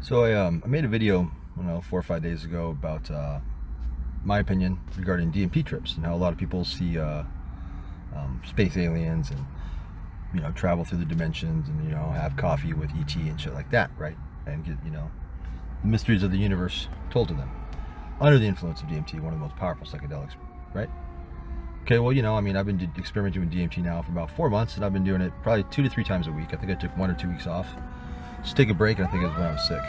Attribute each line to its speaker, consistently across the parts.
Speaker 1: So I made a video, 4 or 5 days ago about my opinion regarding DMT trips and how a lot of people see space aliens and travel through the dimensions and have coffee with ET and shit like that, right? And get the mysteries of the universe told to them under the influence of DMT, one of the most powerful psychedelics, right? Okay, well, I've been experimenting with DMT now for about 4 months, and I've been doing it probably 2 to 3 times a week. I think I took 1 or 2 weeks off. Just take a break, and I think it was when I was sick.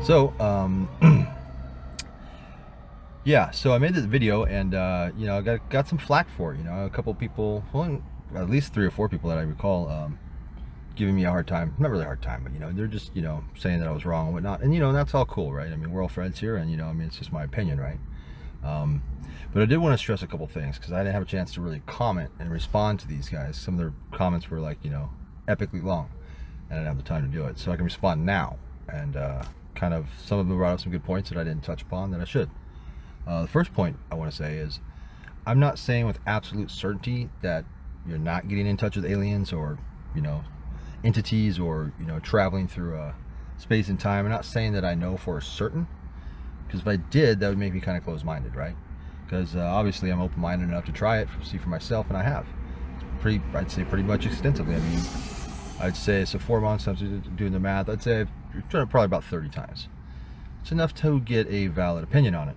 Speaker 1: So, yeah, so I made this video, and I got some flack for it. A couple people, well, at least 3 or 4 people that I recall, giving me a hard time. Not really a hard time, but they're just saying that I was wrong and whatnot. And that's all cool, right? I mean, we're all friends here, and it's just my opinion, right? But I did want to stress a couple things because I didn't have a chance to really comment and respond to these guys. Some of their comments were like, epically long, and I didn't have the time to do it. So I can respond now, and kind of some of them brought up some good points that I didn't touch upon that I should. The first point I want to say is I'm not saying with absolute certainty that you're not getting in touch with aliens or entities or traveling through space and time. I'm not saying that I know for certain, because if I did, that would make me kind of close-minded, right? Because obviously I'm open-minded enough to try it, see for myself, and I have. I'd say pretty much extensively. I mean, I'd say, so 4 months, I'm doing the math, I'd say I've done it probably about 30 times. It's enough to get a valid opinion on it.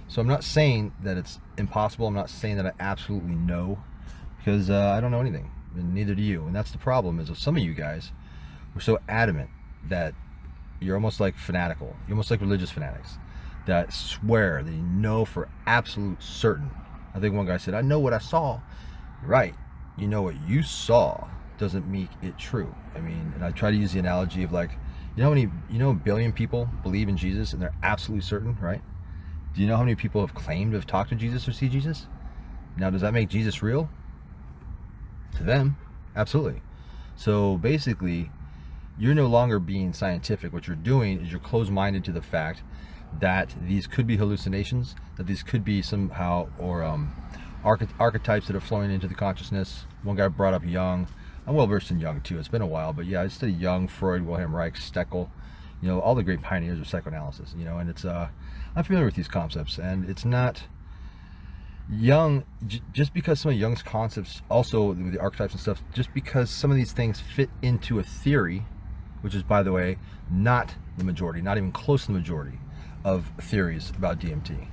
Speaker 1: So I'm not saying that it's impossible. I'm not saying that I absolutely know, because I don't know anything, and neither do you. And that's the problem, is that some of you guys were so adamant that you're almost like fanatical. You're almost like religious fanatics that swear that you know for absolute certain. I think one guy said, I know what I saw. Right. You know what you saw doesn't make it true. I mean, and I try to use the analogy of like, a billion people believe in Jesus and they're absolutely certain, right? Do you know how many people have claimed to have talked to Jesus or see Jesus? Now, does that make Jesus real? To them, absolutely. So basically, you're no longer being scientific. What you're doing is you're closed-minded to the fact that these could be hallucinations, that these could be somehow, or archetypes that are flowing into the consciousness. One guy brought up Jung. I'm well versed in Jung too. It's been a while, but yeah, I studied Jung, Freud, Wilhelm Reich, Steckel, all the great pioneers of psychoanalysis, and it's I'm familiar with these concepts, and it's not Jung, just because some of Jung's concepts, also with the archetypes and stuff, just because some of these things fit into a theory, which is, by the way, not the majority, not even close to the majority of theories about DMT,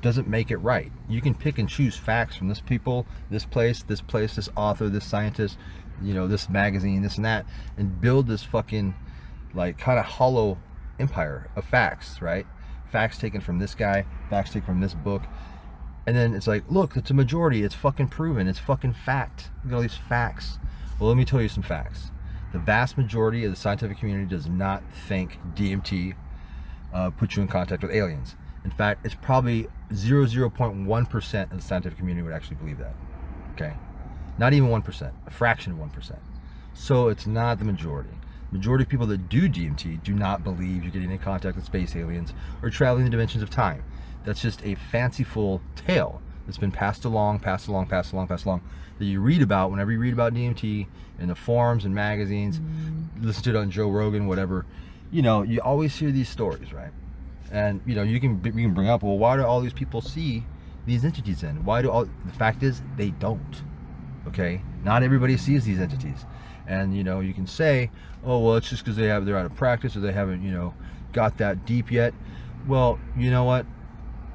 Speaker 1: doesn't make it right. You can pick and choose facts from this people, this place, this author, this scientist, this magazine, this and that, and build this fucking like kind of hollow empire of facts, right? Facts taken from this guy, facts taken from this book, and then it's like, look, it's a majority, it's fucking proven, it's fucking fact. Look at all these facts. Well, let me tell you some facts. The vast majority of the scientific community does not think DMT puts you in contact with aliens. In fact, it's probably 0.1% of the scientific community would actually believe that. Okay? Not even 1%, a fraction of 1%. So it's not the majority. The majority of people that do DMT do not believe you're getting in contact with space aliens or traveling the dimensions of time. That's just a fanciful tale that's been passed along, that you read about whenever you read about DMT in the forums and magazines, listen to it on Joe Rogan, whatever. You always hear these stories, right? And you can bring up, well, why do all these people see these entities then? The fact is, they don't. Okay? Not everybody sees these entities. And you can say, oh, well, it's just because they're out of practice, or they haven't got that deep yet. Well, you know what?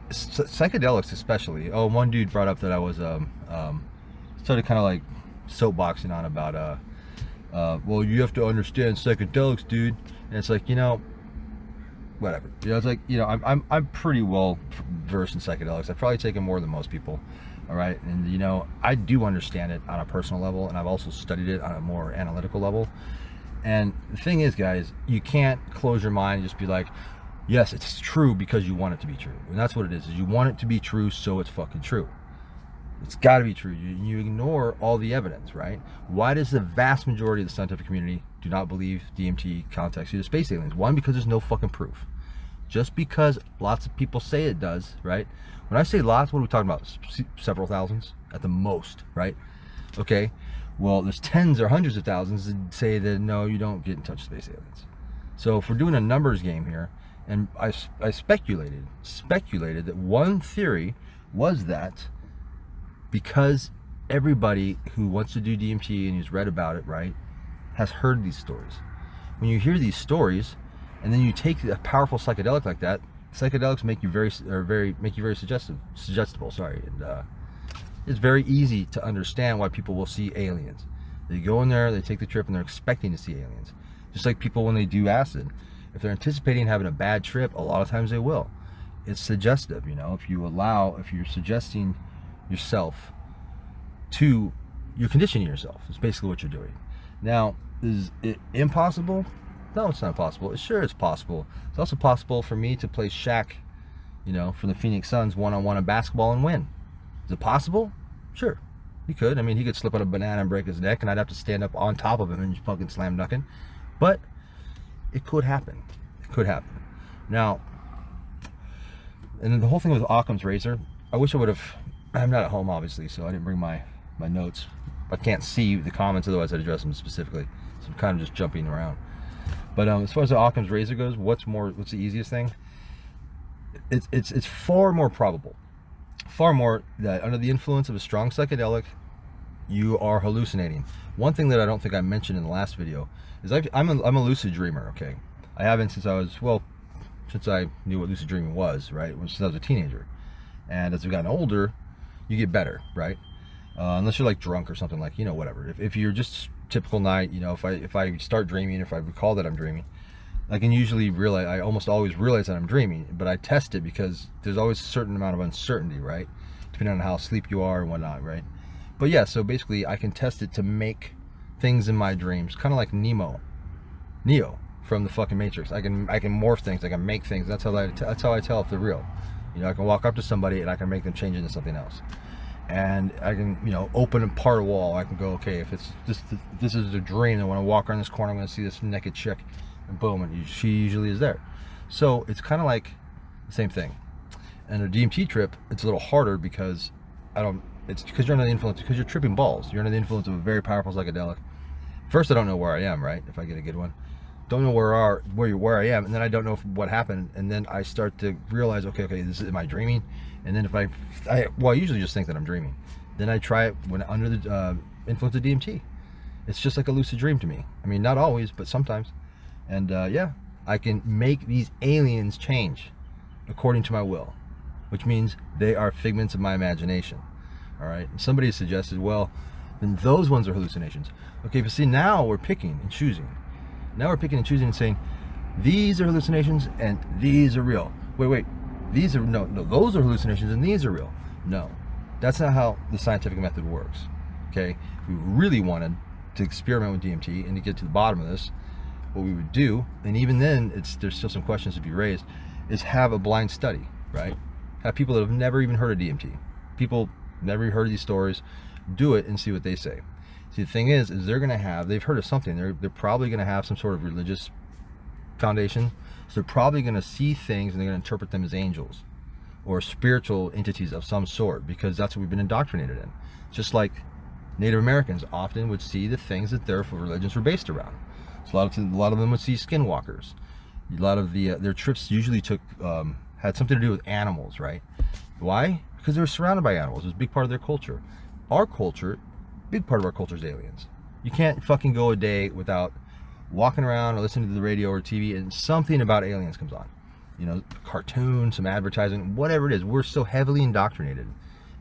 Speaker 1: Psychedelics especially. Oh, one dude brought up that I was started kind of like soapboxing on about well, you have to understand psychedelics, dude. And it's like, whatever. It's like, I'm pretty well versed in psychedelics. I've probably taken more than most people. All right. And I do understand it on a personal level, and I've also studied it on a more analytical level. And the thing is, guys, you can't close your mind and just be like, yes, it's true because you want it to be true. And that's what it is you want it to be true, so it's fucking true. It's got to be true. You ignore all the evidence, right? Why does the vast majority of the scientific community do not believe DMT contacts you to space aliens? One, because there's no fucking proof. Just because lots of people say it does, right? When I say lots, what are we talking about? Several thousands at the most, right? Okay. Well, there's tens or hundreds of thousands that say that no, you don't get in touch with space aliens. So if we're doing a numbers game here, and I speculated that one theory was that because everybody who wants to do DMT and who's read about it, right, has heard these stories. When you hear these stories, and then you take a powerful psychedelic like that, psychedelics make you very suggestible. Sorry, and it's very easy to understand why people will see aliens. They go in there, they take the trip, and they're expecting to see aliens. Just like people when they do acid, if they're anticipating having a bad trip, a lot of times they will. It's suggestive, you know. If you're suggesting yourself to, you're conditioning yourself. It's basically what you're doing. Now, is it impossible? No, it's not possible. Sure, it's possible. It's also possible for me to play Shaq, you know, for the Phoenix Suns one-on-one in basketball and win. Is it possible? Sure, he could. I mean, he could slip on a banana and break his neck, and I'd have to stand up on top of him and fucking slam dunking. But it could happen. It could happen. Now, and then the whole thing with Occam's razor, I wish I would have, I'm not at home obviously, so I didn't bring my notes. I can't see the comments, otherwise I'd address them specifically. So I'm kind of just jumping around. But as far as the Occam's razor goes, what's the easiest thing? It's far more probable, far more, that under the influence of a strong psychedelic, you are hallucinating. One thing that I don't think I mentioned in the last video is I'm a lucid dreamer. Okay, I haven't since I knew what lucid dreaming was, right? Since I was a teenager. And as I've gotten older, you get better, right? Unless you're like drunk or something, like, you know, whatever. If you're just typical night, you know, if I start dreaming, if I recall that I'm dreaming, I can usually realize, I almost always realize that I'm dreaming, but I test it because there's always a certain amount of uncertainty, right? Depending on how asleep you are and whatnot, right? But yeah, so basically I can test it to make things in my dreams, kind of like Neo from the fucking Matrix. I can morph things, I can make things. That's how I tell if they're real. You know, I can walk up to somebody and I can make them change into something else. And I can, you know, open and part a wall. I can go, okay, if it's this is a dream, and when I walk around this corner, I'm going to see this naked chick, and boom, and she usually is there. So it's kind of like the same thing. And a DMT trip, it's a little harder because it's because you're under the influence, because you're tripping balls. You're under the influence of a very powerful psychedelic. First, I don't know where I am, right? If I get a good one, don't know where I am, and then I don't know what happened, and then I start to realize, okay, am I dreaming? And then if I usually just think that I'm dreaming. Then I try it when under the influence of DMT. It's just like a lucid dream to me. I mean, not always, but sometimes. And yeah, I can make these aliens change according to my will, which means they are figments of my imagination. All right. And somebody suggested, well, then those ones are hallucinations. Okay, but see, now we're picking and choosing. Now we're picking and choosing and saying, these are hallucinations and these are real. Wait. These are, no, those are hallucinations and these are real. No, that's not how the scientific method works. Okay, if we really wanted to experiment with DMT and to get to the bottom of this, what we would do, and even then there's still some questions to be raised, is have a blind study, right? Have people that have never even heard of DMT, people never heard of these stories, do it and see what they say. See, the thing is they've heard of something. They're probably going to have some sort of religious foundation. So they're probably going to see things and they're going to interpret them as angels or spiritual entities of some sort, because that's what we've been indoctrinated in. Just like Native Americans often would see the things that their religions were based around. So a lot of them would see skinwalkers. A lot of their trips usually had something to do with animals, right? Why? Because they were surrounded by animals. It was a big part of their culture. Our culture, big part of our culture is aliens. You can't fucking go a day without walking around or listening to the radio or TV and something about aliens comes on. You know, cartoon, some advertising, whatever it is. We're so heavily indoctrinated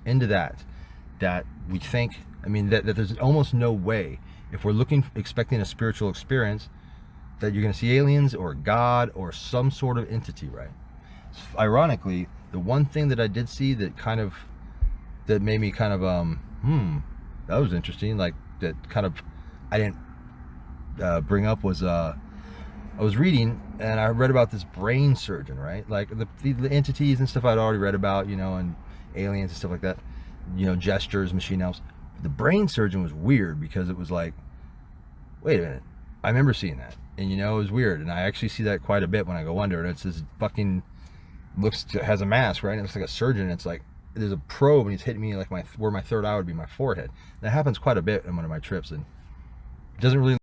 Speaker 1: into that we think, I mean, that there's almost no way, if we're expecting a spiritual experience, that you're going to see aliens or God or some sort of entity, right? Ironically, the one thing that I did see that made me kind of that was interesting, like that kind of I didn't bring up, was I was reading and I read about this brain surgeon, right? Like the entities and stuff I'd already read about, you know, and aliens and stuff like that, you know, gestures, machine elves. The brain surgeon was weird because it was like, wait a minute, I remember seeing that, and you know, it was weird, and I actually see that quite a bit when I go under, and it's this fucking has a mask, right? And it's like a surgeon, and it's like, there's a probe and he's hitting me like where my third eye would be, my forehead. That happens quite a bit in one of my trips, and it doesn't really